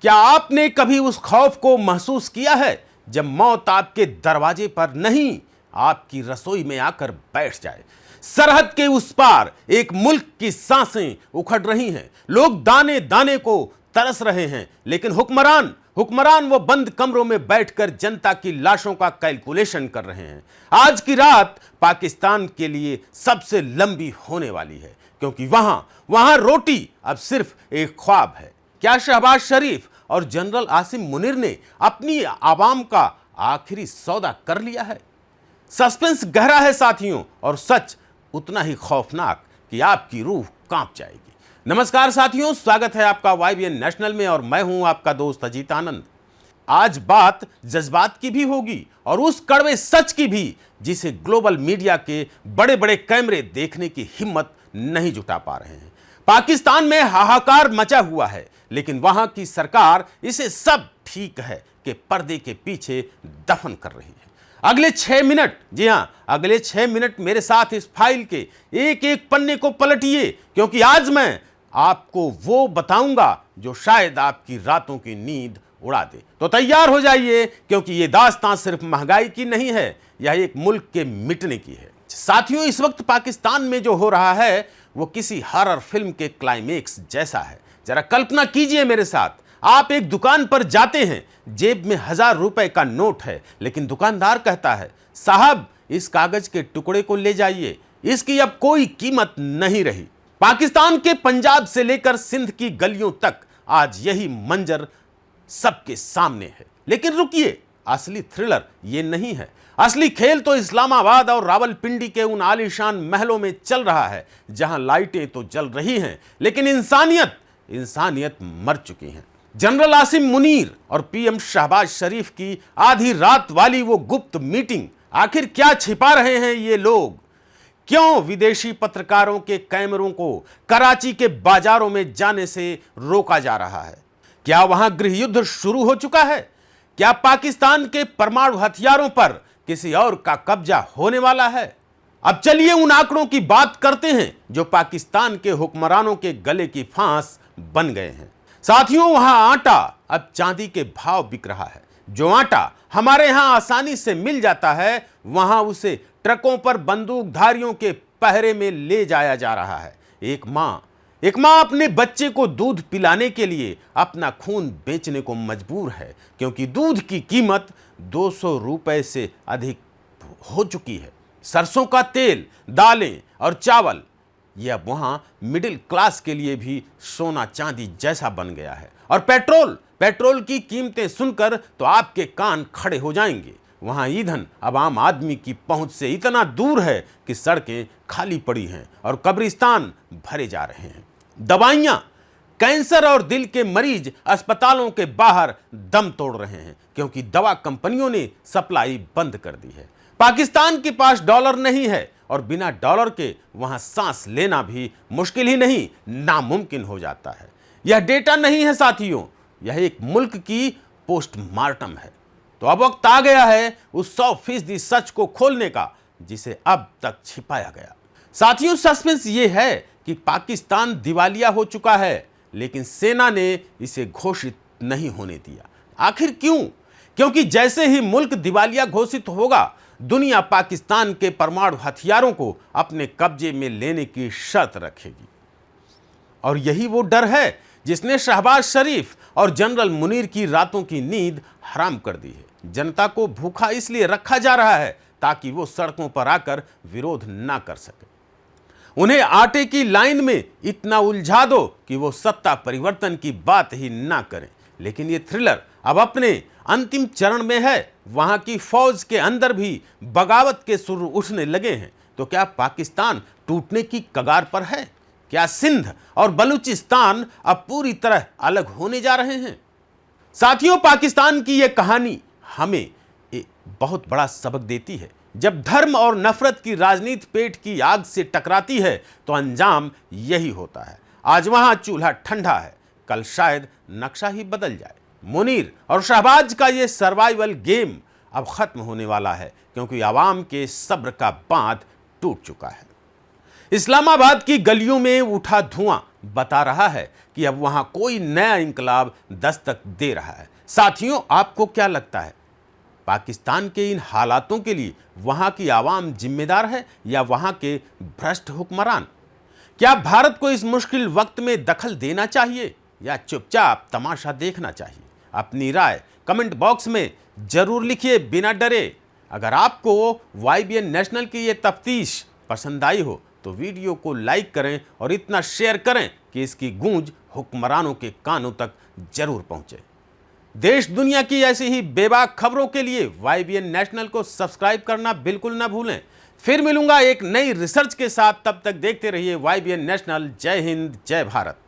क्या आपने कभी उस खौफ को महसूस किया है जब मौत आपके दरवाजे पर नहीं, आपकी रसोई में आकर बैठ जाए? सरहद के उस पार एक मुल्क की सांसें उखड़ रही हैं, लोग दाने दाने को तरस रहे हैं, लेकिन हुक्मरान वो बंद कमरों में बैठकर जनता की लाशों का कैलकुलेशन कर रहे हैं। आज की रात पाकिस्तान के लिए सबसे लंबी होने वाली है, क्योंकि वहां रोटी अब सिर्फ एक ख्वाब है। क्या शहबाज शरीफ और जनरल आसिम मुनीर ने अपनी आवाम का आखिरी सौदा कर लिया है? सस्पेंस गहरा है साथियों, और सच उतना ही खौफनाक कि आपकी रूह कांप जाएगी। नमस्कार साथियों, स्वागत है आपका YBN नेशनल में, और मैं हूं आपका दोस्त अजीत आनंद। आज बात जज्बात की भी होगी और उस कड़वे सच की भी, जिसे ग्लोबल मीडिया के बड़े बड़े कैमरे देखने की हिम्मत नहीं जुटा पा रहे हैं। पाकिस्तान में हाहाकार मचा हुआ है, लेकिन वहां की सरकार इसे सब ठीक है कि पर्दे के पीछे दफन कर रही है। अगले 6 मिनट, जी हां, अगले 6 मिनट मेरे साथ इस फाइल के एक एक पन्ने को पलटिए, क्योंकि आज मैं आपको वो बताऊंगा जो शायद आपकी रातों की नींद उड़ा दे। तो तैयार हो जाइए, क्योंकि ये दास्तां सिर्फ महंगाई की नहीं है, यह एक मुल्क के मिटने की है। साथियों, इस वक्त पाकिस्तान में जो हो रहा है वो किसी हॉरर फिल्म के क्लाइमेक्स जैसा है। जरा कल्पना कीजिए मेरे साथ, आप एक दुकान पर जाते हैं, जेब में 1000 रुपए का नोट है, लेकिन दुकानदार कहता है, साहब इस कागज के टुकड़े को ले जाइए, इसकी अब कोई कीमत नहीं रही। पाकिस्तान के पंजाब से लेकर सिंध की गलियों तक आज यही मंजर सबके सामने है। लेकिन रुकिए, असली थ्रिलर ये नहीं है। असली खेल तो इस्लामाबाद और रावलपिंडी के उन आलीशान महलों में चल रहा है, जहां लाइटें तो जल रही हैं, लेकिन इंसानियत मर चुकी है। जनरल आसिम मुनीर और PM शहबाज शरीफ की आधी रात वाली वो गुप्त मीटिंग, आखिर क्या छिपा रहे हैं ये लोग? क्यों विदेशी पत्रकारों के कैमरों को कराची के बाजारों में जाने से रोका जा रहा है? क्या वहां गृह युद्ध शुरू हो चुका है? क्या पाकिस्तान के परमाणु हथियारों पर किसी और का कब्जा होने वाला है? अब चलिए उन आंकड़ों की बात करते हैं जो पाकिस्तान के हुक्मरानों के गले की फांस बन गए हैं। साथियों, वहां आटा अब चांदी के भाव बिक रहा है। जो आटा हमारे यहां आसानी से मिल जाता है, वहां उसे ट्रकों पर बंदूकधारियों के पहरे में ले जाया जा रहा है। एक मां अपने बच्चे को दूध पिलाने के लिए अपना खून बेचने को मजबूर है, क्योंकि दूध की कीमत 200 रुपए से अधिक हो चुकी है। सरसों का तेल, दालें और चावल, ये अब वहां मिडिल क्लास के लिए भी सोना चांदी जैसा बन गया है। और पेट्रोल की कीमतें सुनकर तो आपके कान खड़े हो जाएंगे। वहां ईंधन अब आम आदमी की पहुंच से इतना दूर है कि सड़कें खाली पड़ी हैं और कब्रिस्तान भरे जा रहे हैं। दवाइयां, कैंसर और दिल के मरीज अस्पतालों के बाहर दम तोड़ रहे हैं, क्योंकि दवा कंपनियों ने सप्लाई बंद कर दी है। पाकिस्तान के पास डॉलर नहीं है, और बिना डॉलर के वहां सांस लेना भी मुश्किल ही नहीं, नामुमकिन हो जाता है। यह डेटा नहीं है साथियों, यह एक मुल्क की पोस्टमार्टम है। तो अब वक्त आ गया है उस 100% सच को खोलने का, जिसे अब तक छिपाया गया। साथियों, सस्पेंस यह है कि पाकिस्तान दिवालिया हो चुका है, लेकिन सेना ने इसे घोषित नहीं होने दिया। आखिर क्यों? क्योंकि जैसे ही मुल्क दिवालिया घोषित होगा, दुनिया पाकिस्तान के परमाणु हथियारों को अपने कब्जे में लेने की शर्त रखेगी। और यही वो डर है जिसने शहबाज शरीफ और जनरल मुनीर की रातों की नींद हराम कर दी है। जनता को भूखा इसलिए रखा जा रहा है ताकि वो सड़कों पर आकर विरोध ना कर सके। उन्हें आटे की लाइन में इतना उलझा दो कि वो सत्ता परिवर्तन की बात ही ना करें। लेकिन ये थ्रिलर अब अपने अंतिम चरण में है। वहां की फौज के अंदर भी बगावत के सुर उठने लगे हैं। तो क्या पाकिस्तान टूटने की कगार पर है? क्या सिंध और बलूचिस्तान अब पूरी तरह अलग होने जा रहे हैं? साथियों, पाकिस्तान की यह कहानी हमें एक बहुत बड़ा सबक देती है। जब धर्म और नफरत की राजनीति पेट की आग से टकराती है तो अंजाम यही होता है। आज वहां चूल्हा ठंडा है, कल शायद नक्शा ही बदल जाए। मुनीर और शहबाज का ये सर्वाइवल गेम अब खत्म होने वाला है, क्योंकि आवाम के सब्र का बांध टूट चुका है। इस्लामाबाद की गलियों में उठा धुआं बता रहा है कि अब वहां कोई नया इंकलाब दस्तक दे रहा है। साथियों, आपको क्या लगता है, पाकिस्तान के इन हालातों के लिए वहां की आवाम जिम्मेदार है या वहां के भ्रष्ट हुक्मरान? क्या भारत को इस मुश्किल वक्त में दखल देना चाहिए या चुपचाप तमाशा देखना चाहिए? अपनी राय कमेंट बॉक्स में जरूर लिखिए, बिना डरे। अगर आपको YBN नेशनल की ये तफ्तीश पसंद आई हो तो वीडियो को लाइक करें और इतना शेयर करें कि इसकी गूंज हुक्मरानों के कानों तक जरूर पहुंचे। देश दुनिया की ऐसी ही बेबाक खबरों के लिए YBN नेशनल को सब्सक्राइब करना बिल्कुल ना भूलें। फिर मिलूंगा एक नई रिसर्च के साथ, तब तक देखते रहिए YBN नेशनल। जय हिंद, जय भारत।